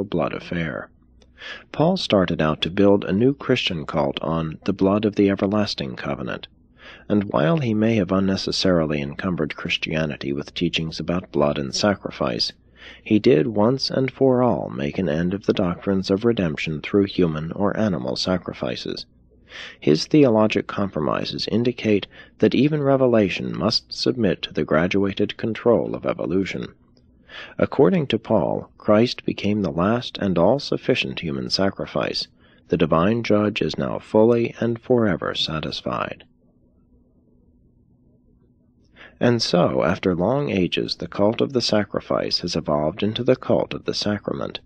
blood affair. Paul started out to build a new Christian cult on the blood of the everlasting covenant, and while he may have unnecessarily encumbered Christianity with teachings about blood and sacrifice, he did once and for all make an end of the doctrines of redemption through human or animal sacrifices. His theologic compromises indicate that even revelation must submit to the graduated control of evolution. According to Paul, Christ became the last and all-sufficient human sacrifice. The divine judge is now fully and forever satisfied. And so, after long ages, the cult of the sacrifice has evolved into the cult of the sacrament.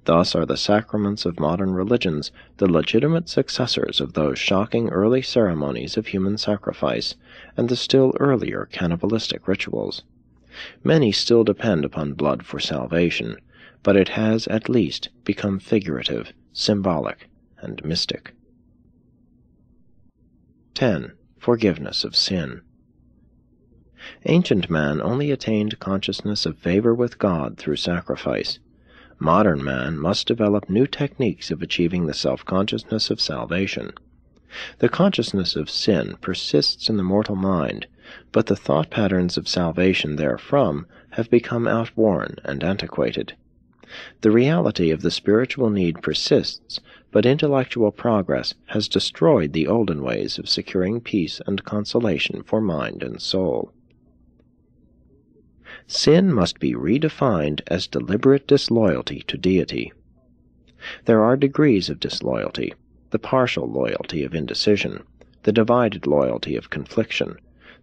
Thus are the sacraments of modern religions the legitimate successors of those shocking early ceremonies of human sacrifice and the still earlier cannibalistic rituals. Many still depend upon blood for salvation, but it has at least become figurative, symbolic, and mystic. 10. Forgiveness of sin. Ancient man only attained consciousness of favor with God through sacrifice. Modern man must develop new techniques of achieving the self-consciousness of salvation. The consciousness of sin persists in the mortal mind, but the thought patterns of salvation therefrom have become outworn and antiquated. The reality of the spiritual need persists, but intellectual progress has destroyed the olden ways of securing peace and consolation for mind and soul. Sin must be redefined as deliberate disloyalty to deity. There are degrees of disloyalty: the partial loyalty of indecision, the divided loyalty of confliction,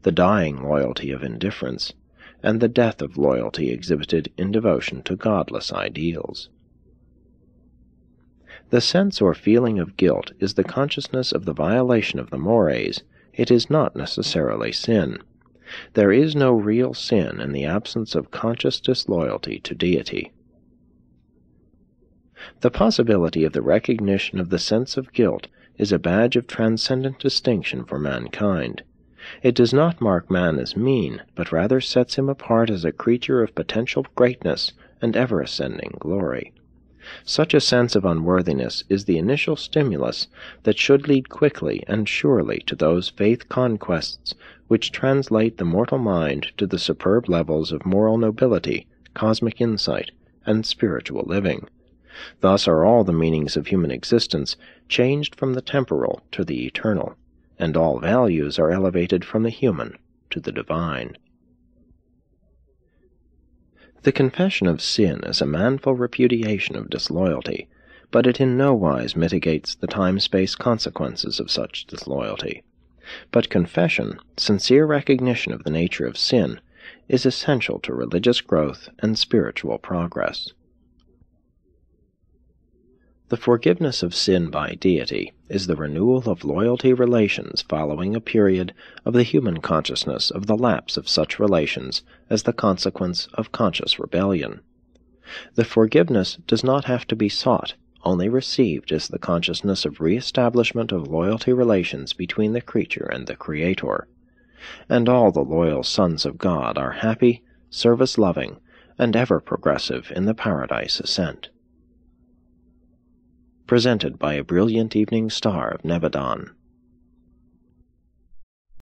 the dying loyalty of indifference, and the death of loyalty exhibited in devotion to godless ideals. The sense or feeling of guilt is the consciousness of the violation of the mores. It is not necessarily sin. There is no real sin in the absence of conscious disloyalty to deity. The possibility of the recognition of the sense of guilt is a badge of transcendent distinction for mankind. It does not mark man as mean, but rather sets him apart as a creature of potential greatness and ever-ascending glory. Such a sense of unworthiness is the initial stimulus that should lead quickly and surely to those faith conquests which translate the mortal mind to the superb levels of moral nobility, cosmic insight, and spiritual living. Thus are all the meanings of human existence changed from the temporal to the eternal, and all values are elevated from the human to the divine. The confession of sin is a manful repudiation of disloyalty, but it in no wise mitigates the time-space consequences of such disloyalty. But confession, sincere recognition of the nature of sin, is essential to religious growth and spiritual progress. The forgiveness of sin by deity is the renewal of loyalty relations following a period of the human consciousness of the lapse of such relations as the consequence of conscious rebellion. The forgiveness does not have to be sought, only received as the consciousness of re-establishment of loyalty relations between the creature and the Creator. And all the loyal sons of God are happy, service-loving, and ever-progressive in the paradise ascent. Presented by a brilliant evening star of Nebadon.